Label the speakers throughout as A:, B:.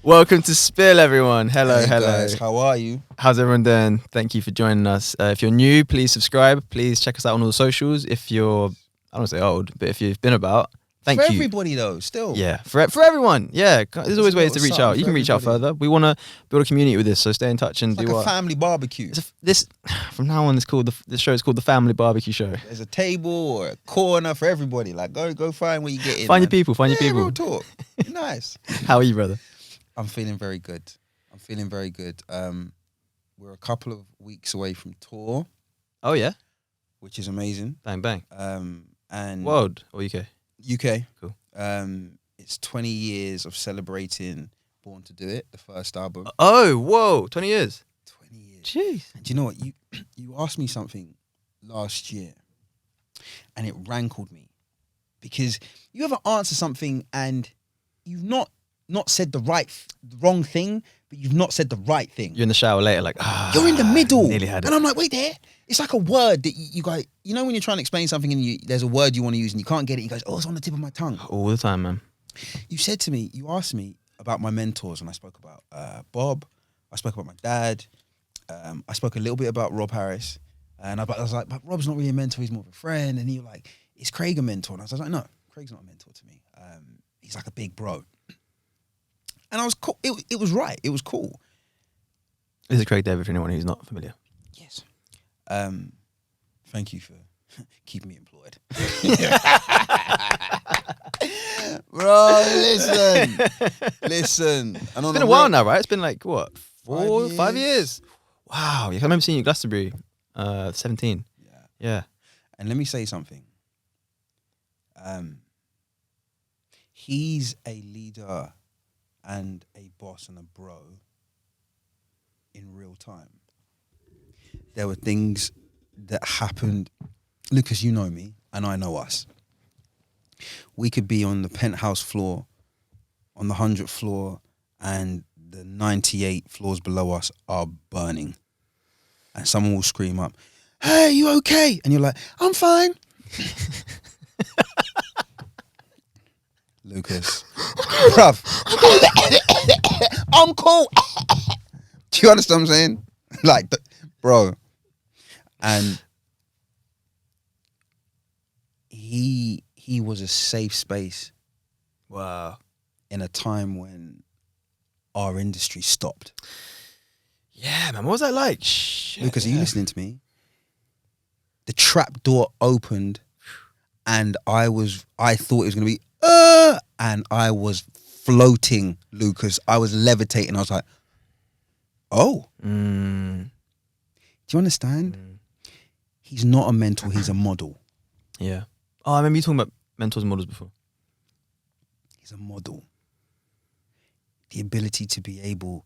A: Welcome to Spill, everyone. Hello,
B: Hey
A: hello.
B: guys, how are you?
A: How's everyone doing? Thank you for joining us. If you're new, please subscribe. Please check us out on all the socials. If you're, I don't want to say old, but if you've been about, thank
B: for
A: you.
B: everybody though, still.
A: Yeah, for everyone. Yeah, there's always ways to reach out. You can reach out
B: everybody.
A: further. We want to build a community with this, so stay in touch and
B: It's like
A: do
B: a
A: what.
B: family barbecue.
A: This from now on, it's called the show is called the Family Barbecue Show.
B: There's a table or a corner for everybody. Like go find where you get in.
A: Find your
B: man.
A: people. Find your people.
B: Real talk. Nice.
A: How are you, brother?
B: I'm feeling very good. We're a couple of weeks away from tour,
A: Oh yeah,
B: which is amazing.
A: bang bang.
B: And
A: World or UK?
B: UK.
A: Cool.
B: It's 20 years of celebrating Born to Do It, the first album.
A: Oh whoa, 20 years.
B: 20 years.
A: Jeez.
B: And do you know what? You asked me something last year and it rankled me. Because you ever answer something and you've not said the wrong thing, but you've not said the right thing.
A: You're in the shower later, like
B: You're in the middle.
A: Nearly had it.
B: And I'm like, wait there. It's like a word that you go, you know when you're trying to explain something and there's a word you want to use and you can't get it, you go, oh, it's on the tip of my tongue.
A: All the time, man.
B: You asked me about my mentors, and I spoke about Bob, I spoke about my dad, I spoke a little bit about Rob Harris, and I was like, but Rob's not really a mentor, he's more of a friend, and you were like, is Craig a mentor? And I was like, no, Craig's not a mentor to me. He's like a big bro. And I was cool. It was right. It was cool.
A: This is Craig David for anyone who's not familiar.
B: Yes. Thank you for keeping me employed. Bro, listen. And
A: It's been a while now, right? It's been like, what, 5 years? Wow. I remember seeing you at Glastonbury, 17. Yeah.
B: And let me say something. He's a leader and a boss and a bro in real time. There were things that happened. Lucas, you know me, and I know us. We could be on the penthouse floor, on the 100th floor, and the 98 floors below us are burning. And someone will scream up, hey, you okay? And you're like, I'm fine. Lucas. Bruv. I'm cool. Do you understand what I'm saying? Like, bro. And he was a safe space.
A: Wow.
B: In a time when our industry stopped.
A: Yeah, man. What was that like? Shit,
B: Lucas, are you listening to me? The trap door opened and I thought it was going to be, and I was floating, Lucas. I was levitating. I was like, oh. Do you understand? He's not a mentor, he's a model.
A: Yeah. Oh, I remember you talking about mentors and models before.
B: He's a model. The ability to be able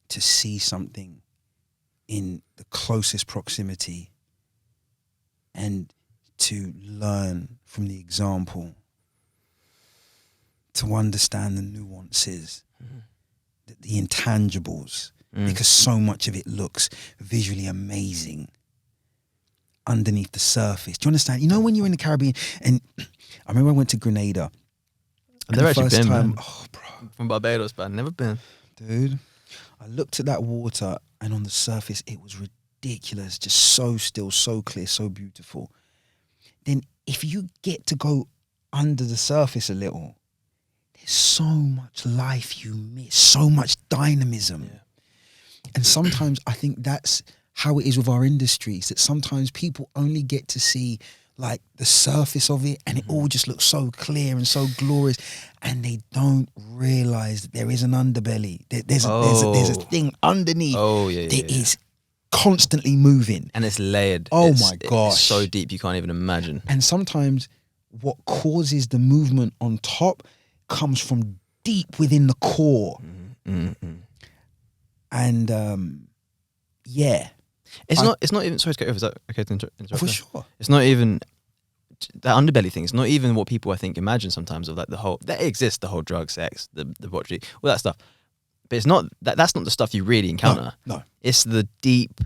B: to see something in the closest proximity and to learn from the example, to understand the nuances, the intangibles, because so much of it looks visually amazing underneath the surface. Do you understand? You know when you're in the Caribbean, and I remember I went to Grenada.
A: I've never actually been, man.
B: Oh, bro.
A: From Barbados, but I've never been.
B: Dude, I looked at that water and on the surface it was ridiculous, just so still, so clear, so beautiful. Then if you get to go under the surface a little, there's so much life you miss, so much dynamism. Yeah. And sometimes I think that's how it is with our industries, that sometimes people only get to see like the surface of it and it all just looks so clear and so glorious, and they don't realize that there is an underbelly. There's a thing underneath that is constantly moving.
A: And it's layered.
B: Oh my gosh.
A: It's so deep you can't even imagine.
B: And sometimes what causes the movement on top comes from deep within the core. And yeah.
A: It's not even, sorry to cut over, is that okay to interrupt?
B: For sure.
A: It's not even, that underbelly thing, it's not even what people I think imagine sometimes of like the whole, that exists, the whole drug, sex, the debauchery, all that stuff. But it's not, that's not the stuff you really encounter.
B: No.
A: It's the deep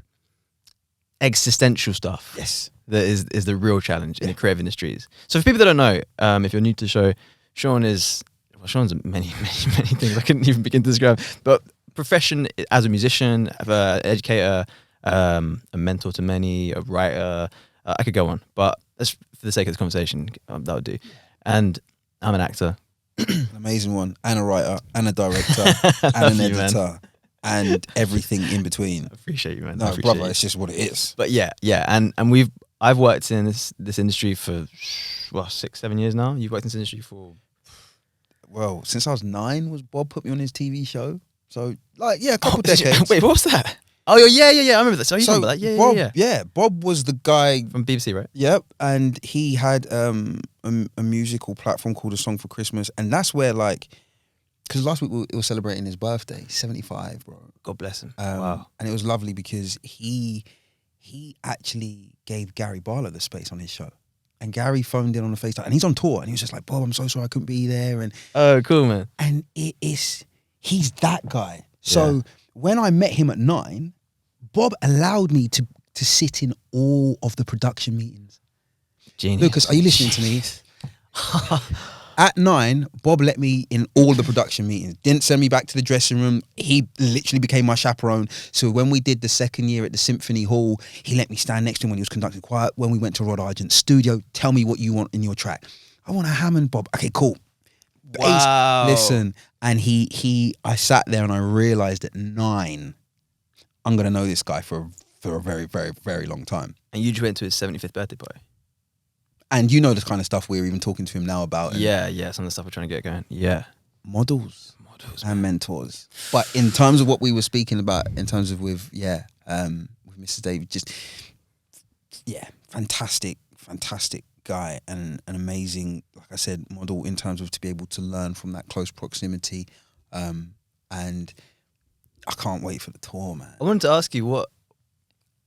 A: existential stuff.
B: Yes.
A: That is the real challenge in the creative industries. So for people that don't know, if you're new to the show, Shean is, Well, Sean's many things I couldn't even begin to describe. But profession as a musician, educator, a mentor to many, a writer. I could go on, but for the sake of this conversation, that would do. And I'm an actor.
B: An amazing one, and a writer, and a director, and an editor, and everything in between.
A: I appreciate you, man.
B: No, brother, it's just what it is.
A: But yeah, and I've worked in this industry for 6-7 years now. You've worked in this industry for
B: since I was 9, was Bob put me on his TV show. So a couple decades.
A: Wait, what was that? Oh yeah. I remember that. So you remember that? Yeah,
B: Bob, yeah. Bob was the guy
A: from BBC, right?
B: Yep, and he had a musical platform called A Song for Christmas, and that's where because last week we were celebrating his birthday, 75, bro.
A: God bless him.
B: Wow, and it was lovely because he actually gave Gary Barlow the space on his show, and Gary phoned in on the FaceTime, and he's on tour, and he was just like, Bob, I'm so sorry I couldn't be there, and
A: oh, cool, man.
B: And he's that guy. So when I met him at 9, Bob allowed me to sit in all of the production meetings.
A: Genius.
B: Lucas, are you listening to me? At 9, Bob let me in all the production meetings. Didn't send me back to the dressing room. He literally became my chaperone. So when we did the second year at the Symphony Hall, he let me stand next to him when he was conducting choir. When we went to Rod Argent's studio, tell me what you want in your track. I want a Hammond, Bob. Okay, cool.
A: Wow.
B: Listen, and I sat there and I realized at 9, I'm gonna know this guy for a very, very, very long time.
A: And you just went to his 75th birthday party.
B: And you know the kind of stuff we're even talking to him now about.
A: Yeah, some of the stuff we're trying to get going. Yeah,
B: models and
A: man.
B: mentors. But in terms of what we were speaking about, in terms of with Mrs. David, just fantastic guy and an amazing, like I said, model in terms of to be able to learn from that close proximity. And I can't wait for the tour, man.
A: I wanted to ask you what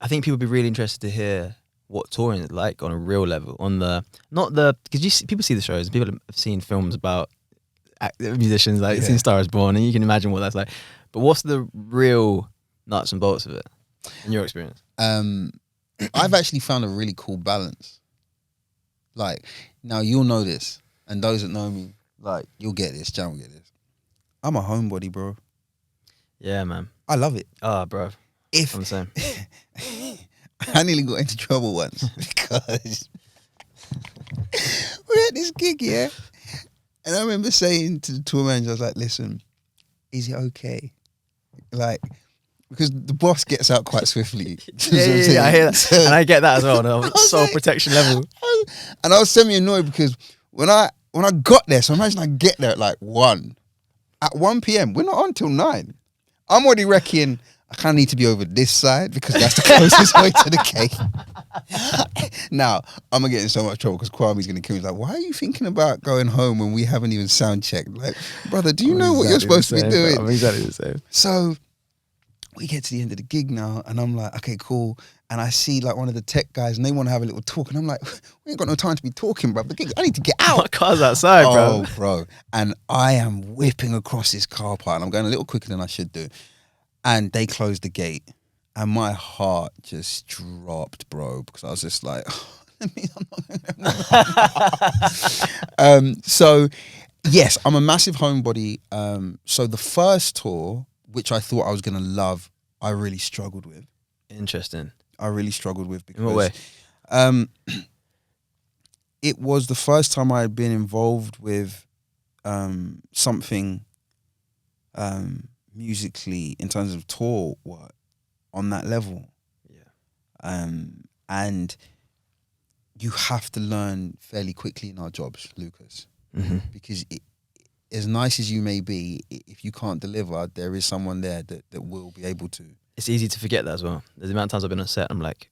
A: I think people would be really interested to hear what touring is like on a real level. Because people see the shows and people have seen films about musicians, seen Star Is Born, and you can imagine what that's like. But what's the real nuts and bolts of it in your experience?
B: I've actually found a really cool balance. Now you'll know this, and those that know me, you'll get this, Jan will get this. I'm a homebody, bro.
A: Yeah, man.
B: I love it.
A: Oh, bro. I'm the same.
B: I nearly got into trouble once because we had this gig, yeah? And I remember saying to the tour manager, I was like, listen, is it okay? Because the boss gets out quite swiftly.
A: Yeah, I hear that. And I get that as well. No, soul protection level.
B: And I was semi-annoyed because when I got there, so imagine I get there at 1. At 1 p.m, we're not on till 9. I'm already reckoning I kind of need to be over this side because that's the closest way to the cake. Now, I'm going to get in so much trouble because Kwame's going to kill me. He's like, why are you thinking about going home when we haven't even sound checked? Brother, do you know what you're supposed to be doing?
A: I'm exactly the same.
B: So we get to the end of the gig now and I'm like, okay, cool. And I see one of the tech guys and they want to have a little talk. And I'm like, we ain't got no time to be talking, bro. The gig, I need to get out.
A: My car's outside, bro.
B: Oh, bro. And I am whipping across this car park and I'm going a little quicker than I should do. And they closed the gate and my heart just dropped, bro, because I was just like, so yes, I'm a massive homebody. So the first tour, which I thought I was going to love, I really struggled with.
A: Interesting.
B: I really struggled with because
A: in what way?
B: It was the first time I had been involved with something musically in terms of tour work on that level. Yeah. And you have to learn fairly quickly in our jobs, Lucas, because as nice as you may be, if you can't deliver, there is someone there that will be able to.
A: It's easy to forget that as well. There's the amount of times I've been on set, I'm like,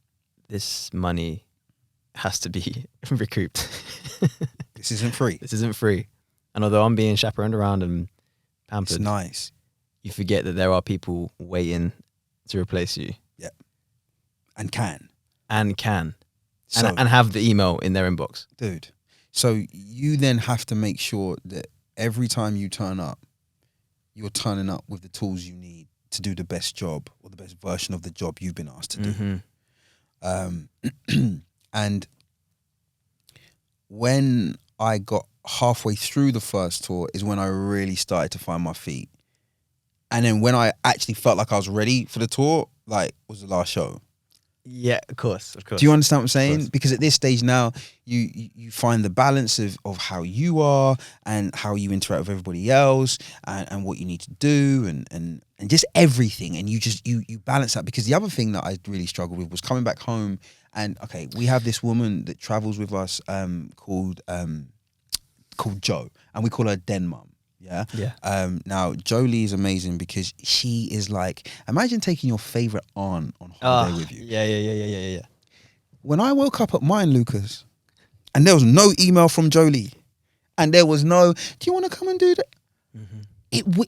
A: this money has to be recouped.
B: This isn't free.
A: This isn't free. And although I'm being chaperoned around and pampered,
B: it's nice.
A: You forget that there are people waiting to replace you.
B: Yeah. And can.
A: So, and have the email in their inbox.
B: Dude. So you then have to make sure that every time you turn up, you're turning up with the tools you need to do the best job or the best version of the job you've been asked to do. And when I got halfway through the first tour is when I really started to find my feet. And then when I actually felt like I was ready for the tour, like, was the last show.
A: Yeah, of course.
B: Do you understand what I'm saying? Because at this stage now, you find the balance of how you are and how you interact with everybody else and what you need to do and just everything. And you balance that. Because the other thing that I really struggled with was coming back home. And okay, we have this woman that travels with us called Jo, and we call her Den Mum. Yeah. Now Jolie is amazing because she is like, imagine taking your favorite aunt on holiday with you.
A: Yeah.
B: When I woke up at mine, Lucas, and there was no email from Jolie, and there was no, do you want to come and do that? Mm-hmm.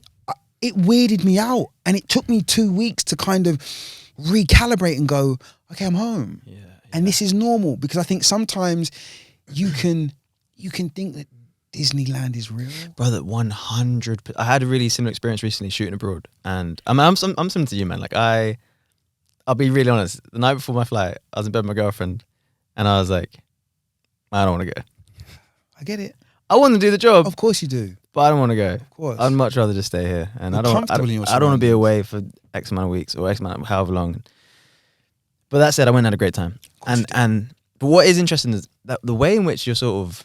B: It weirded me out, and it took me 2 weeks to kind of recalibrate and go, okay, I'm home. Yeah. And this is normal, because I think sometimes you can think that Disneyland is real,
A: brother. 100%. I had a really similar experience recently shooting abroad, and I'm similar to you, man. Like I'll be really honest. The night before my flight, I was in bed with my girlfriend, and I was like, I don't want to go.
B: I get it.
A: I want to do the job,
B: of course you do,
A: but I don't want to go.
B: Of course,
A: I'd much rather just stay here, and I don't want to be away for X amount of weeks or X amount of however long. But that said, I went and had a great time, but what is interesting is that the way in which you're sort of.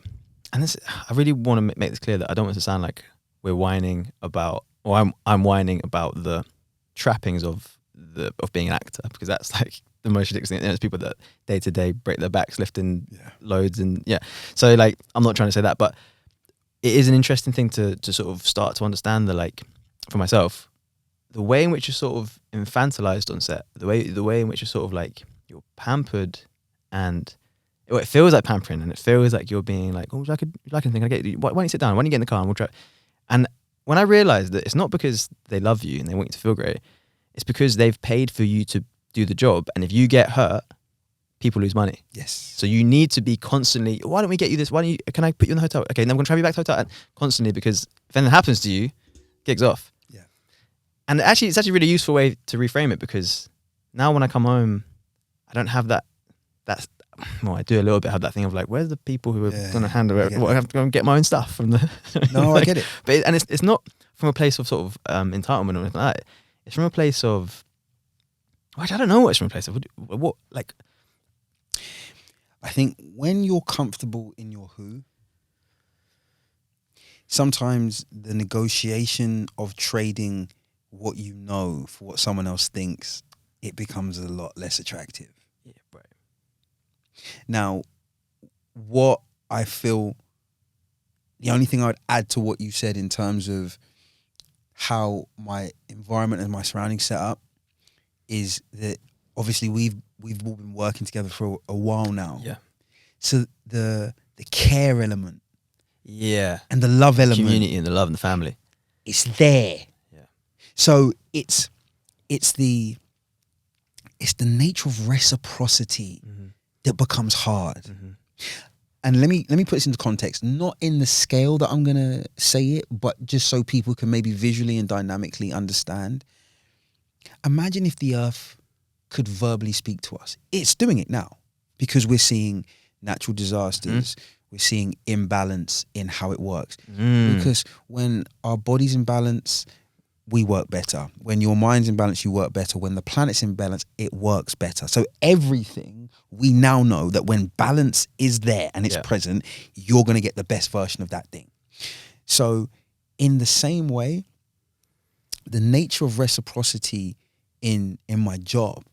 A: And this, I really want to make this clear that I don't want it to sound like we're whining about, or I'm whining about the trappings of being an actor, because that's like the most ridiculous thing. There's people that day to day break their backs lifting loads, and so like I'm not trying to say that, but it is an interesting thing to sort of start to understand for myself, the way in which you're sort of infantilized on set, the way in which you're sort of like you're pampered and. It feels like pampering, and it feels like you're being like, oh, I could like anything. Why don't you sit down? Why don't you get in the car and we'll try? And when I realized that it's not because they love you and they want you to feel great, it's because they've paid for you to do the job. And if you get hurt, people lose money.
B: Yes.
A: So you need to be constantly, why don't we get you this? Can I put you in the hotel? Okay, then I'm going to travel you back to the hotel. And constantly, because if anything happens to you, gig's off.
B: Yeah.
A: And actually, it's actually a really useful way to reframe it, because now when I come home, I don't have that. Well, I do a little bit have that thing of like, where's the people who are going to handle it? I have to go and get my own stuff from the.
B: No, I get it.
A: But it's not from a place of sort of entitlement or anything like that. It's from a place of. I don't know what it's from a place of. What like.
B: I think when you're comfortable in your who, sometimes the negotiation of trading what you know for what someone else thinks, it becomes a lot less attractive.
A: Yeah, right.
B: Now, what I feel, the only thing I'd add to what you said in terms of how my environment and my surroundings set up is that obviously we've all been working together for a while now.
A: Yeah.
B: So the care element,
A: yeah,
B: and the love element,
A: community and the love and the family,
B: it's there.
A: Yeah.
B: So it's the nature of reciprocity that becomes hard. And let me put this into context, not in the scale that I'm gonna say it, but just so people can maybe visually and dynamically understand. Imagine if the earth could verbally speak to us. It's doing it now, because we're seeing natural disasters, we're seeing imbalance in how it works. Because when our body's in balance, we work better. When your mind's in balance, you work better. When the planet's in balance, it works better. So everything, we now know that when balance is there and it's present, you're going to get the best version of that thing. So in the same way, the nature of reciprocity in my job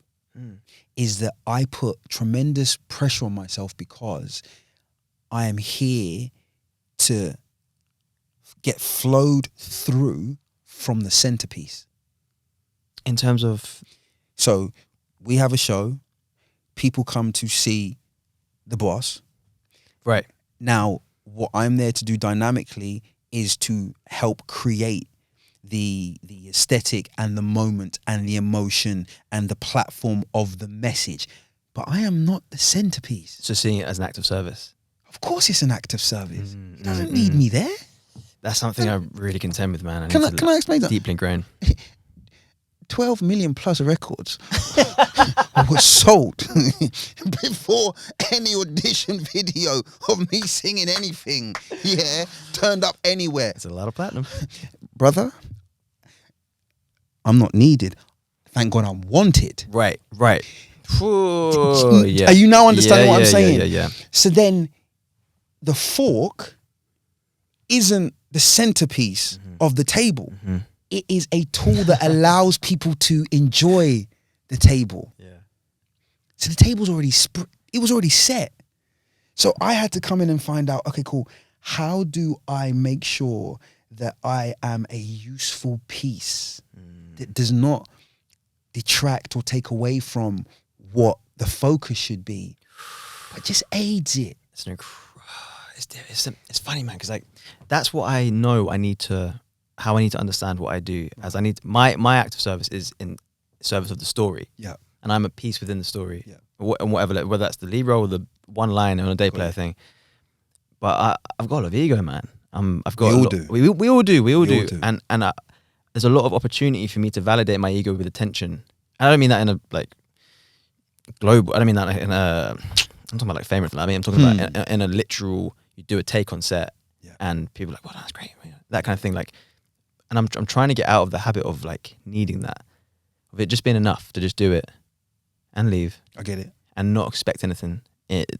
B: is that I put tremendous pressure on myself, because I am here to get flowed through from the centerpiece.
A: In terms of?
B: So we have a show, people come to see the boss.
A: Right.
B: Now, what I'm there to do dynamically is to help create the aesthetic and the moment and the emotion and the platform of the message. But I am not the centerpiece.
A: So seeing it as an act of service.
B: Of course it's an act of service. It doesn't need me there.
A: That's something I really contend with, man.
B: Can I explain that?
A: Deeply ingrained.
B: 12 million plus records was sold before any audition video of me singing anything, turned up anywhere.
A: It's a lot of platinum.
B: Brother, I'm not needed. Thank God I'm wanted.
A: Right. Ooh, yeah.
B: Are you now understanding what I'm saying?
A: Yeah.
B: So then the fork isn't the centerpiece of the table. It is a tool that allows people to enjoy the table.
A: Yeah.
B: So the table's already it was already set. So I had to come in and find out, okay, cool. How do I make sure that I am a useful piece that does not detract or take away from what the focus should be, but just aids it?
A: It's funny, man, because like that's what I know. How I need to understand what I do. As I need my act of service is in service of the story.
B: Yeah,
A: and I'm a piece within the story.
B: Yeah,
A: and whatever, whether that's the lead role or the one line on a day player thing. But I've got a lot of ego, man. I've got. We all do. And there's a lot of opportunity for me to validate my ego with attention. And I don't mean that in a like global. I don't mean that in a. I'm talking about like fame. I mean, I'm talking about in a literal. You do a take on set, and people are like, "Well, that's great," that kind of thing. Like, and I'm trying to get out of the habit of like needing that, of it just being enough to just do it and leave.
B: I get it,
A: and not expect anything.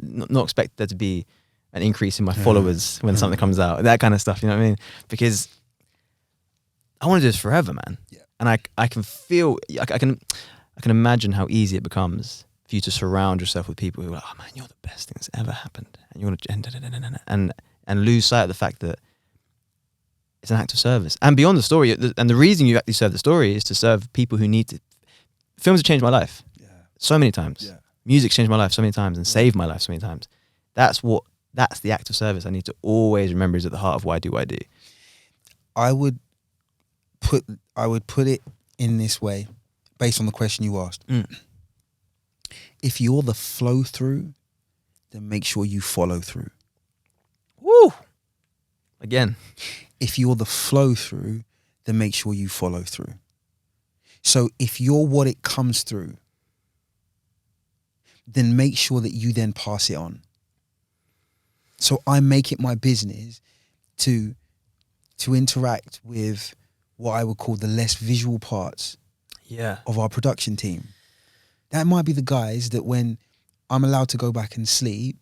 A: Not expect there to be an increase in my followers when something comes out. That kind of stuff. You know what I mean? Because I want to do this forever, man. Yeah. And I can feel. I can imagine how easy it becomes for you to surround yourself with people who are like, oh man, you're the best thing that's ever happened, and you want to and lose sight of the fact that it's an act of service. And beyond the story, and the reason you actually serve the story is to serve people who need to. Films have changed my life so many times. Yeah. Music's changed my life so many times and saved my life so many times. That's the act of service I need to always remember is at the heart of why I do what I do.
B: I would put it in this way, based on the question you asked. If you're the flow through, then make sure you follow through.
A: Woo! Again.
B: If you're the flow through, then make sure you follow through. So if you're what it comes through, then make sure that you then pass it on. So I make it my business to interact with what I would call the less visual parts of our production team. That might be the guys that when I'm allowed to go back and sleep,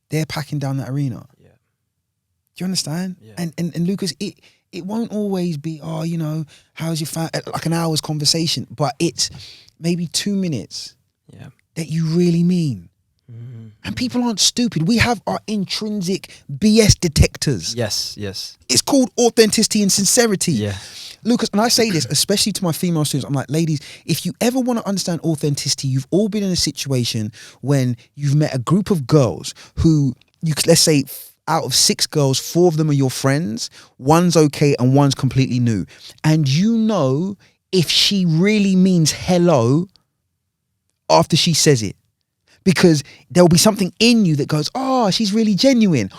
B: they're packing down that arena. Yeah. Do you understand? Yeah. And Lucas, it won't always be, how's your family? Like an hour's conversation, but it's maybe 2 minutes that you really mean. And people aren't stupid. We have our intrinsic BS detectors.
A: Yes.
B: It's called authenticity and sincerity.
A: Yeah.
B: Lucas, and I say this especially to my female students, I'm like, ladies, if you ever want to understand authenticity, you've all been in a situation when you've met a group of girls who, let's say out of 6 girls, 4 of them are your friends, 1's okay and 1's completely new. And you know if she really means hello after she says it. Because there'll be something in you that goes, oh, she's really genuine.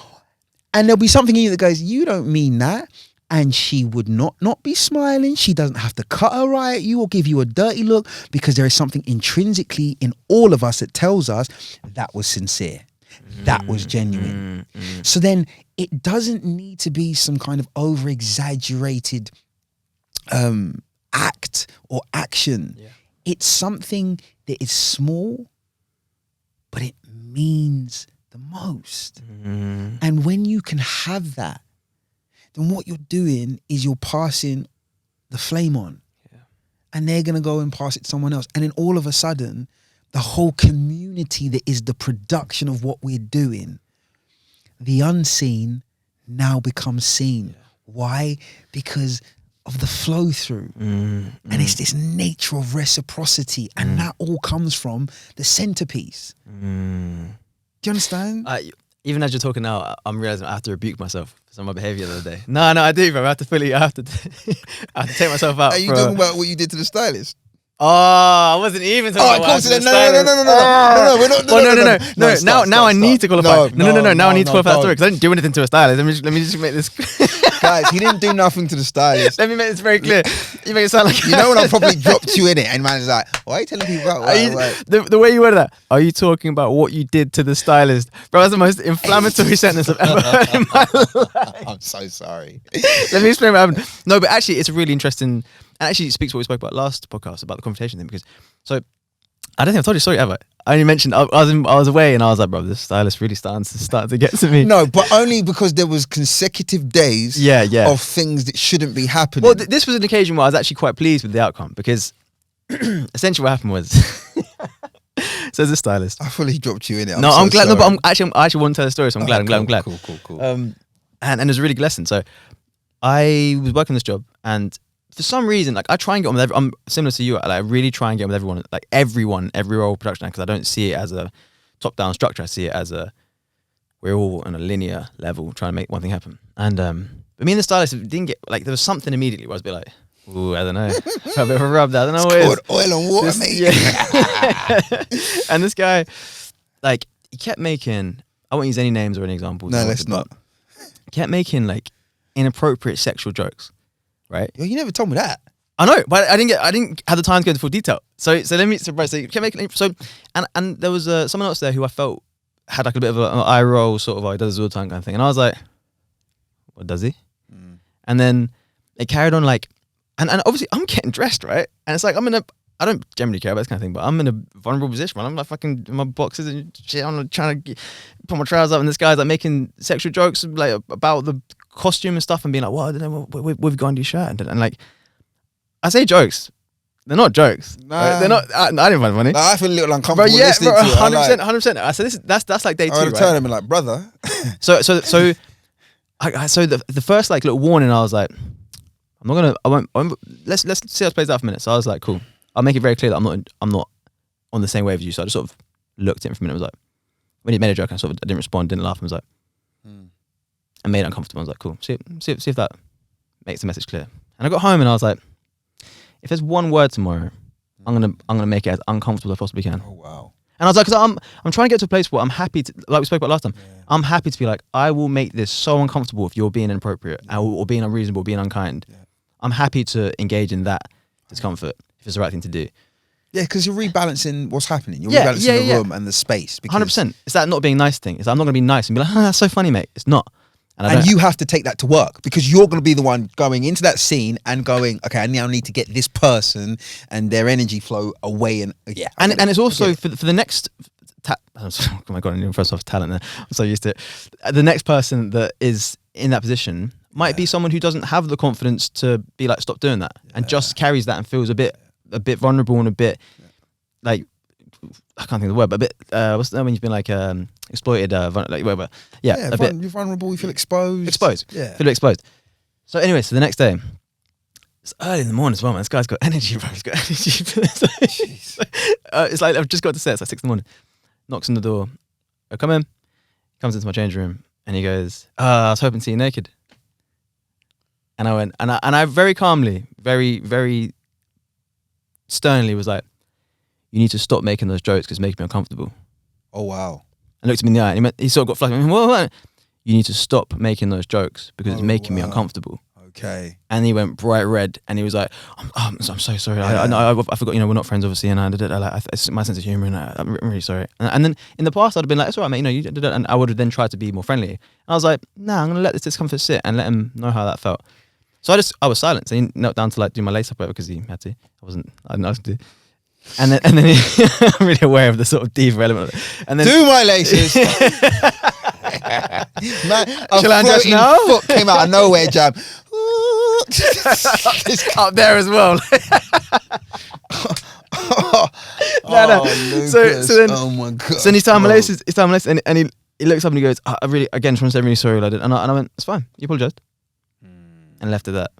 B: And there'll be something in you that goes, you don't mean that. And she would not be smiling. She doesn't have to cut her eye at you or give you a dirty look, because there is something intrinsically in all of us that tells us that was sincere. That was genuine. So then it doesn't need to be some kind of over-exaggerated act or action. Yeah. It's something that is small, but it means the most. And when you can have that, then what you're doing is you're passing the flame on. Yeah. And they're going to go and pass it to someone else. And then all of a sudden, the whole community that is the production of what we're doing, the unseen now becomes seen. Yeah. Why? Because of the flow through. And it's this nature of reciprocity. And that all comes from the centerpiece. Do you understand?
A: Even as you're talking now, I'm realizing I have to rebuke myself for some of my behavior the other day. No, I do, bro. I have to take myself out.
B: Are you talking about what you did to the stylist?
A: Oh, I wasn't even talking about.
B: Of course, no, we're not.
A: Now I need to qualify. No. Now I need to qualify that story
B: don't.
A: because I didn't do anything to a stylist. Let me just make this.
B: Guys, he didn't do nothing to the stylist.
A: Let me make this very clear. You make it sound like
B: You know when I probably dropped you in it, and man's like, "Why are you telling people about
A: the way you worded that? Are you talking about what you did to the stylist, bro? That's the most inflammatory sentence I've ever heard in my life.
B: I'm so sorry.
A: Let me explain what happened. No, but actually, it's a really interesting. And actually, it speaks to what we spoke about last podcast about the confrontation thing. Because, so I don't think I've told you a story ever. I only mentioned I was away and I was like, bro, this stylist really starting to get to me.
B: No, but only because there was consecutive days of things that shouldn't be happening.
A: Well, this was an occasion where I was actually quite pleased with the outcome because essentially what happened was, so as a stylist,
B: I fully dropped you in it.
A: I'm glad. No, but I actually want to tell the story, so I'm glad. I'm glad.
B: Cool.
A: And it was a really good lesson. So I was working this job and for some reason, like I try and get on with I'm similar to you. Like, I really try and get on with everyone, like every role production, because I don't see it as a top-down structure. I see it as we're all on a linear level trying to make one thing happen. And but me and the stylist didn't get like there was something immediately where I was a bit like, ooh, I don't know, a bit of a rub there. I don't know what it is.
B: It's called oil and water, mate.
A: Yeah. And this guy, like, he kept making. I won't use any names or any examples.
B: No, let's not.
A: He kept making like inappropriate sexual jokes. Right?
B: Yo, you never told me that.
A: I know, but I didn't have the time to go into full detail. So you kept making and there was someone else there who I felt had like a bit of an eye roll, sort of, he does this all the time kind of thing. And I was like, what does he? And then it carried on like, and obviously I'm getting dressed, right? And it's like I don't generally care about this kind of thing, but I'm in a vulnerable position, man. I'm like fucking in my boxes and shit. I'm trying to put my trousers up, and this guy's like making sexual jokes like about the costume and stuff, and being like, "Well, I don't know, we've got under your shirt," and like, I say jokes, they're not jokes. Right? They're not. I didn't find it funny.
B: I feel a little uncomfortable.
A: Bro, yeah,
B: listening to it.
A: 100%. I said that's like day two.
B: I would turn him and like, brother.
A: So the first like little warning, I was like, I won't. Let's see how it plays out for a minute. So I was like, cool. I'll make it very clear that I'm not on the same wave as you. So I just sort of looked at him for a minute. I was like, when he made a joke, I didn't respond, didn't laugh. I was like, I made it uncomfortable. I was like, cool. See if that makes the message clear. And I got home and I was like, if there's one word tomorrow, I'm gonna make it as uncomfortable as I possibly can.
B: Oh wow.
A: And I was like, because I'm trying to get to a place where I'm happy to, like we spoke about last time. Yeah. I'm happy to be like, I will make this so uncomfortable if you're being inappropriate or being unreasonable, being unkind. Yeah. I'm happy to engage in that discomfort if it's the right thing to do.
B: Yeah, because you're rebalancing what's happening. You're rebalancing the room and the space.
A: 100%. It's that not being nice thing. It's that I'm not going to be nice and be like, that's so funny, mate. It's not.
B: And you have to take that to work because you're going to be the one going into that scene and going, okay, I now need to get this person and their energy flow away. And
A: it's also for the next... oh my God, I'm first off talent there. I'm so used to it. The next person that is in that position might be someone who doesn't have the confidence to be like, stop doing that, and just carries that and feels a bit vulnerable and a bit like, I can't think of the word, but a bit what's that when you've been like exploited, like whatever. Yeah, a bit. You're
B: vulnerable. You feel exposed.
A: Yeah, feel exposed. So anyway, so the next day, it's early in the morning as well, man. This guy's got energy, bro. He's got energy. It's like I've just got to set. It's like 6 a.m. Knocks on the door. I come in. Comes into my change room and he goes, I was hoping to see you naked. And I went, and I very calmly, very, very sternly was like, you need to stop making those jokes because it's making me uncomfortable.
B: Oh, wow.
A: And looked at me in the eye and he sort of got flushed. What? You need to stop making those jokes because it's making me uncomfortable.
B: Okay.
A: And he went bright red and he was like, I'm so sorry. Yeah. I forgot, we're not friends obviously. And it's my sense of humor and I'm really sorry. And then in the past I'd have been like, it's all right, mate. You did it. And I would have then tried to be more friendly. And I was like, nah, I'm going to let this discomfort sit and let him know how that felt. So I was silent. So he knelt down to like do my lace up because he had to. I didn't ask him to. And then I'm really aware of the sort of diva element of it. And then
B: do my laces. Man,
A: shall I undress now?
B: Foot came out of nowhere, jam.
A: It's up there as well.
B: Lucas.
A: So then,
B: oh my God.
A: So then he's tying my laces, and he looks up and he goes, I really, again, just want to say I'm really sorry what I did. And I went, it's fine. You apologised. And left it at that.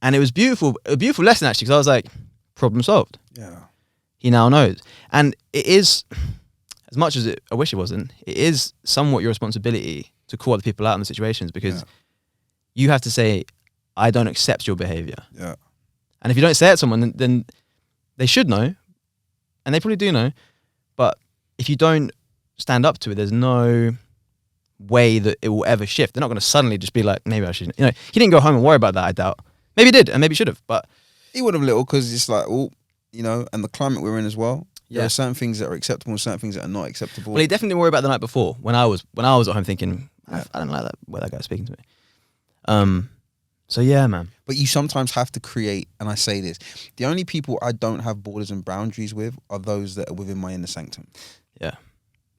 A: And it was beautiful, a beautiful lesson actually, because I was like, problem solved.
B: Yeah.
A: He now knows. And it is, as much as I wish it wasn't, it is somewhat your responsibility to call other people out in the situations because you have to say, I don't accept your behaviour.
B: Yeah.
A: And if you don't say it to someone, then they should know, and they probably do know, but if you don't stand up to it, there's no way that it will ever shift. They're not going to suddenly just be like, maybe I should, you know, he didn't go home and worry about that, I doubt. Maybe he did, and maybe he should have, but
B: he would have little, because it's like, oh, you know, and the climate we're in as well.
A: Yeah.
B: There are certain things that are acceptable and certain things that are not acceptable.
A: well, he definitely didn't worry about the night before when I was at home thinking, I don't like that way that guy's speaking to me. So yeah, man.
B: But you sometimes have to create, and I say this, the only people I don't have borders and boundaries with are those that are within my inner sanctum.
A: Yeah.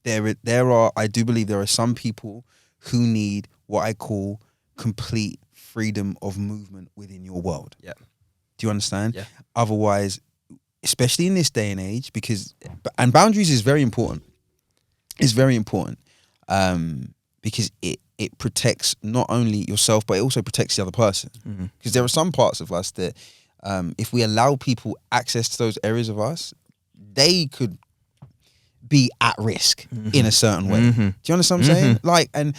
B: I do believe there are some people who need what I call complete freedom of movement within your world.
A: Yeah.
B: Do you understand?
A: Yeah.
B: Otherwise, especially in this day and age, and boundaries is very important. It's very important because it protects not only yourself, but it also protects the other person. Because there are some parts of us that if we allow people access to those areas of us, they could be at risk in a certain way. Do you understand what I'm saying? Like, and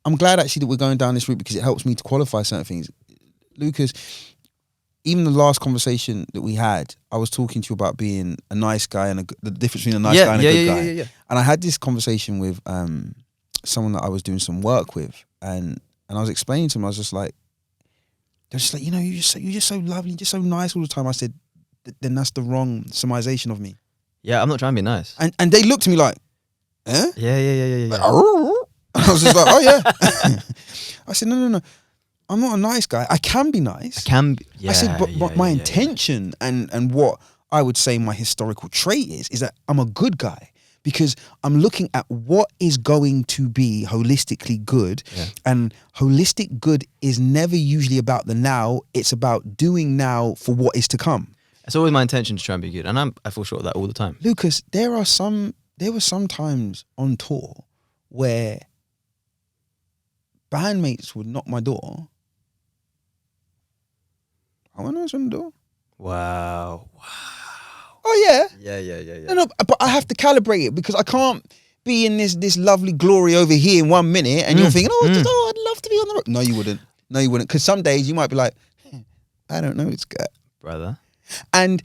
B: I'm glad actually that we're going down this route because it helps me to qualify certain things. Lucas, even the last conversation that we had, I was talking to you about being a nice guy and the difference between a nice guy and a good guy.
A: Yeah.
B: And I had this conversation with someone that I was doing some work with, and I was explaining to him, I was just like, they're just like, you know, you're just so lovely, you're just so nice all the time. I said, then that's the wrong summarization of me.
A: Yeah, I'm not trying to be nice.
B: And they looked at me like, eh?
A: Yeah.
B: Like, I was just like, oh yeah. I said, no. I'm not a nice guy. I can be nice. I said, but my intention and what I would say my historical trait is that I'm a good guy because I'm looking at what is going to be holistically good. Yeah. And holistic good is never usually about the now. It's about doing now for what is to come.
A: It's always my intention to try and be good. And I fall short of that all the time.
B: Lucas, there were some times on tour where bandmates would knock my door. I went to answer the door.
A: Wow.
B: Oh yeah.
A: Yeah.
B: No, but I have to calibrate it because I can't be in this lovely glory over here in 1 minute and you're thinking, I'd love to be on the road. No, you wouldn't. Because some days you might be like, I don't know, it's good.
A: Brother.
B: And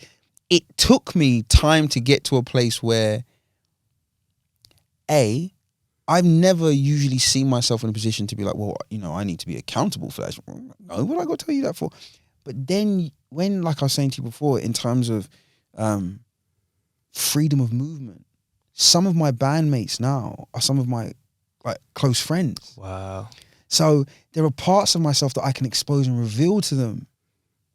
B: it took me time to get to a place where I've never usually seen myself in a position to be like, well, you know, I need to be accountable for that. No, what I got to tell you that for? But then when, like I was saying to you before, in terms of freedom of movement, some of my bandmates now are some of my like close friends.
A: Wow.
B: So there are parts of myself that I can expose and reveal to them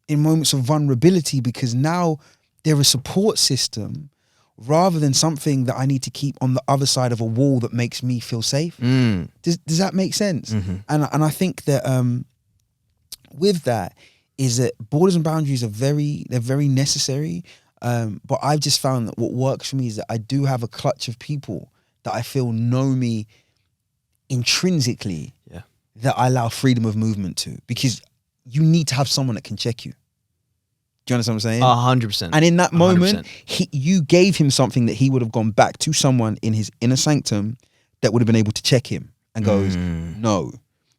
B: in moments of vulnerability because now they're a support system rather than something that I need to keep on the other side of a wall that makes me feel safe. Does that make sense? And I think that with that is that borders and boundaries are very necessary. But I've just found that what works for me is that I do have a clutch of people that I feel know me intrinsically that I allow freedom of movement to, because you need to have someone that can check you. Do you understand what I'm saying?
A: 100%.
B: And in that moment, you gave him something that he would have gone back to someone in his inner sanctum that would have been able to check him and goes, no,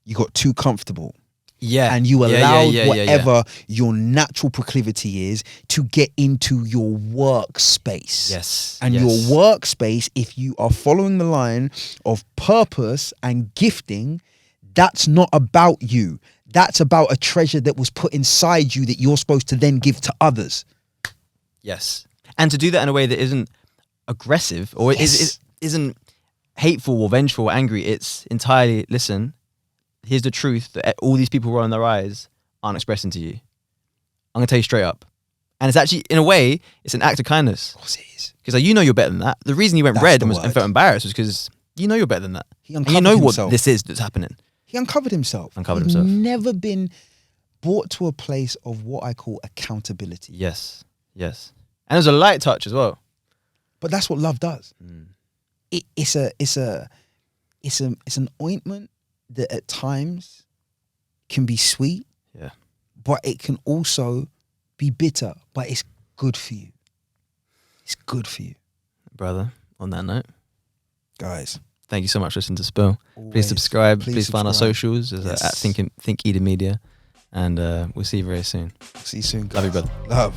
B: you got too comfortable.
A: Yeah.
B: And you allowed whatever your natural proclivity is to get into your workspace.
A: Yes.
B: And your workspace, if you are following the line of purpose and gifting, that's not about you. That's about a treasure that was put inside you that you're supposed to then give to others.
A: Yes. And to do that in a way that isn't aggressive or isn't hateful or vengeful or angry. It's entirely, listen, here's the truth that all these people rolling their eyes aren't expressing to you. I'm going to tell you straight up. And it's actually, in a way, it's an act of kindness.
B: Of course it is.
A: Because like, you know you're better than that. The reason you went red and felt embarrassed was because you know you're better than that. And you know himself. What this is that's happening.
B: He uncovered himself. He's never been brought to a place of what I call accountability.
A: Yes. And there's a light touch as well.
B: But that's what love does. It's an ointment that at times can be sweet. Yeah. But it can also be bitter. But it's good for you. It's good for you.
A: Brother, on that note.
B: Guys.
A: Thank you so much for listening to Spill. Always. Please subscribe. Please find our socials at Think Eden Media. And we'll see you very soon.
B: See you soon, guys.
A: Love you, brother.
B: Love.